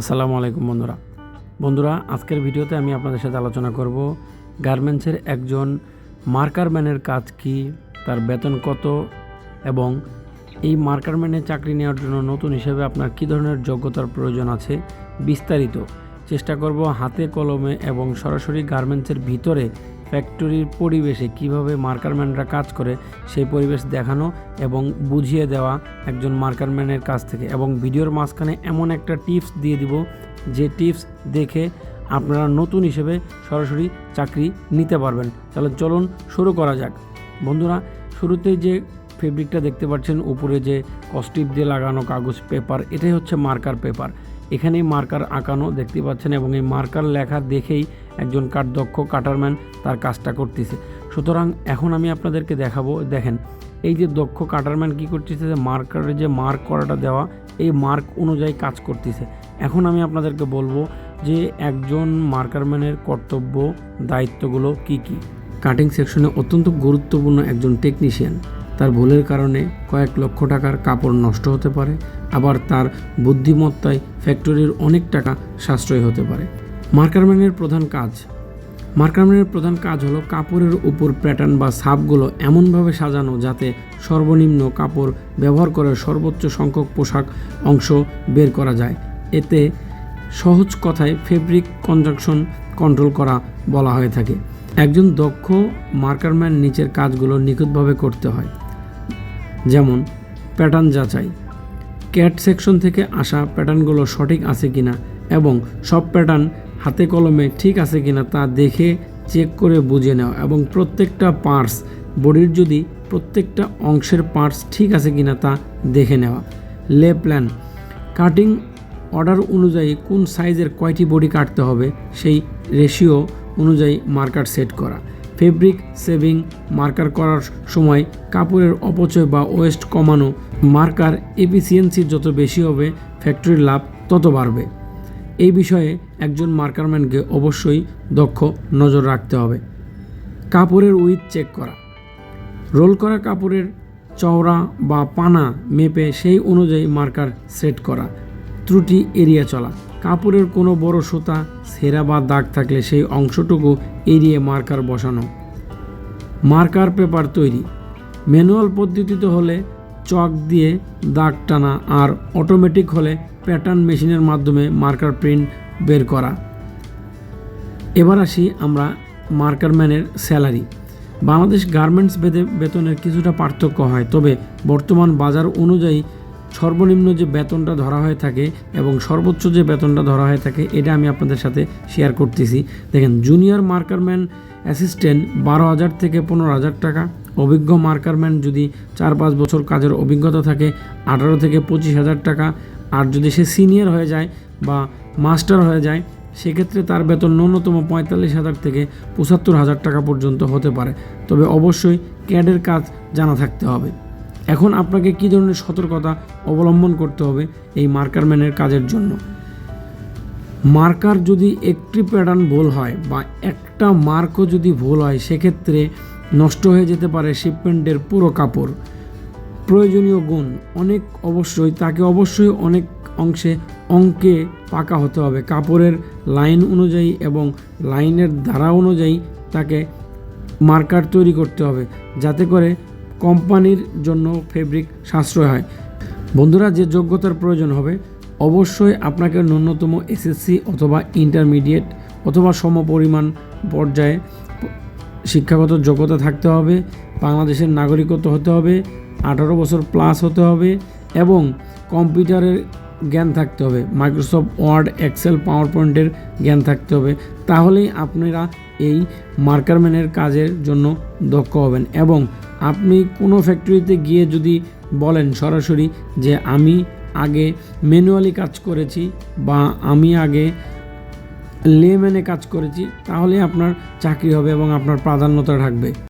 আসসালামু আলাইকুম বন্ধুরা আজকের ভিডিওতে আমি আপনাদের সাথে আলোচনা করব গার্মেন্টসের একজন মার্কারম্যানের কাজ কি, তার বেতন কত এবং এই মার্কারম্যানের চাকরি নেওয়ার জন্য নতুন হিসেবে আপনার কী ধরনের যোগ্যতার প্রয়োজন আছে বিস্তারিত চেষ্টা করব হাতে কলমে এবং সরাসরি গার্মেন্টসের ভিতরে ফ্যাক্টরির পরিবেশে কিভাবে মার্কারম্যানরা কাজ করে সেই পরিবেশ দেখানো এবং বুঝিয়ে দেওয়া একজন মার্কারম্যানের কাছ থেকে, এবং ভিডিওর মাঝখানে এমন একটা টিপস দিয়ে দিব যে টিপস দেখে আপনারা নতুন হিসেবে সরাসরি চাকরি নিতে পারবেন। তাহলে চলুন শুরু করা যাক। বন্ধুরা, শুরুতেই যে ফেব্রিকটা দেখতে পাচ্ছেন উপরে যে কস্টিপ দিয়ে লাগানো কাগজ পেপার, এটাই হচ্ছে মার্কার পেপার। এখানেই মার্কার আঁকানো দেখতে পাচ্ছেন এবং এই মার্কার লেখা দেখেই একজন দক্ষ কাটারম্যান তার কাজটা করতেছে। সুতরাং এখন আমি আপনাদেরকে দেখাবো, দেখেন এই যে দক্ষ কাটারম্যান কী করতেছে, যে মার্কারের যে মার্ক করাটা দেওয়া এই মার্ক অনুযায়ী কাজ করতেছে। এখন আমি আপনাদেরকে বলবো যে একজন মার্কারম্যানের কর্তব্য দায়িত্বগুলো কি কি। কাটিং সেকশনে অত্যন্ত গুরুত্বপূর্ণ একজন টেকনিশিয়ান, তার ভুলের কারণে কয়েক লক্ষ টাকার কাপড় নষ্ট হতে পারে, আবার তার বুদ্ধিমত্তায় ফ্যাক্টরির অনেক টাকা সাশ্রয় হতে পারে। মার্কারম্যানের প্রধান কাজ হলো কাপড়ের উপর প্যাটার্ন বা ছাপগুলো এমনভাবে সাজানো যাতে সর্বনিম্ন কাপড় ব্যবহার করে সর্বোচ্চ সংখ্যক পোশাক অংশ বের করা যায়। এতে সহজ কথায় ফেব্রিক কনজাংশন কন্ট্রোল করা বলা হয়ে থাকে। একজন দক্ষ মার্কারম্যান নিচের কাজগুলো নিখুঁতভাবে করতে হয়, যেমন প্যাটার্ন যাচাই, ক্যাট সেকশন থেকে আসা প্যাটার্নগুলো সঠিক আছে কিনা এবং সব প্যাটার্ন হাতে কলমে ঠিক আছে কিনা তা দেখে চেক করে বুঝে নেওয়া, এবং প্রত্যেকটা পার্টস বডির যদি প্রত্যেকটা অংশের পার্টস ঠিক আছে কিনা তা দেখে নেওয়া। লে প্ল্যান, কাটিং অর্ডার অনুযায়ী কোন সাইজের কয়টি বডি কাটতে হবে সেই রেশিও অনুযায়ী মার্কার সেট করা। ফেব্রিক সেভিং, মার্কার করার সময় কাপড়ের অপচয় বা ওয়েস্ট কমানো। মার্কার এফিসিয়েন্সি যত বেশি হবে ফ্যাক্টরির লাভ তত বাড়বে। এই বিষয়ে একজন মার্কারম্যানকে অবশ্যই দক্ষ নজর রাখতে হবে। কাপড়ের উইথ চেক করা, রোল করা কাপড়ের চওড়া বা পানা মেপে সেই অনুযায়ী মার্কার সেট করা। ত্রুটি এড়িয়ে চলা, কাপড়ের কোনো বড় সুতা, ছেঁড়া বা দাগ থাকলে সেই অংশটুকু এড়িয়ে মার্কার বসানো। মার্কার পেপার তৈরি, ম্যানুয়াল পদ্ধতিতে হলে চক দিয়ে দাগ টানা আর অটোমেটিক হলে প্যাটার্ন মেশিনের মাধ্যমে মার্কার প্রিন্ট বের করা। এবার আসি আমরা মার্কারম্যানের স্যালারি। বাংলাদেশ গার্মেন্টস বেতনের কিছুটা পার্থক্য হয়, তবে বর্তমান বাজার অনুযায়ী সর্বনিম্ন যে বেতনটা ধরা হয়ে থাকে এবং সর্বোচ্চ যে বেতনটা ধরা হয়ে থাকে এটা আমি আপনাদের সাথে শেয়ার করতেছি। দেখেন, জুনিয়র মার্কারম্যান অ্যাসিস্ট্যান্ট 12,000 থেকে 15,000 টাকা। অভিজ্ঞ মার্কারম্যান যদি 4-5 বছর কাজের অভিজ্ঞতা থাকে 18 থেকে 25,000 টাকা। আর যদি সে সিনিয়র হয়ে যায় বা মাস্টার হয়ে যায় সেক্ষেত্রে তার বেতন ন্যূনতম 45,000 থেকে 75,000 টাকা পর্যন্ত হতে পারে, তবে অবশ্যই ক্যাডের কাজ জানা থাকতে হবে। এখন আপনাকে কী ধরনের সতর্কতা অবলম্বন করতে হবে এই মার্কারম্যানের কাজের জন্য। মার্কার যদি একটি প্যাটার্ন ভুল হয় বা একটা মার্কও যদি ভুল হয় সেক্ষেত্রে নষ্ট হয়ে যেতে পারে শিপমেন্টের পুরো কাপড়। প্রয়োজনীয় গুণ তাকে অবশ্যই অনেক অংশে অঙ্কে পাকা হতে হবে। কাপড়ের লাইন অনুযায়ী এবং লাইনের ধারা অনুযায়ী তাকে মার্কার তৈরি করতে হবে যাতে করে কোম্পানির জন্য ফেব্রিক সাশ্রয় হয়। বন্ধুরা, যে যোগ্যতার প্রয়োজন হবে অবশ্যই আপনাকে ন্যূনতম এসএসসি অথবা ইন্টারমিডিয়েট অথবা সমপরিমাণ পর্যায়ে শিক্ষাগত যোগ্যতা থাকতে হবে, বাংলাদেশের নাগরিকত্ব হতে হবে, 18 বছর প্লাস হতে হবে এবং কম্পিউটারের জ্ঞান থাকতে হবে, মাইক্রোসফট ওয়ার্ড, এক্সেল, পাওয়ার পয়েন্টের জ্ঞান থাকতে হবে। তাহলেই আপনারা এই মার্কারম্যানের কাজের জন্য দক্ষ হবেন। এবং আপনি কোনো ফ্যাক্টরিতে গিয়ে যদি বলেন সরাসরি যে আমি আগে ম্যানুয়ালি কাজ করেছি বা আমি আগে লেম্যানে কাজ করেছি, তাহলে আপনার চাকরি হবে এবং আপনার প্রাধান্যতা থাকবে।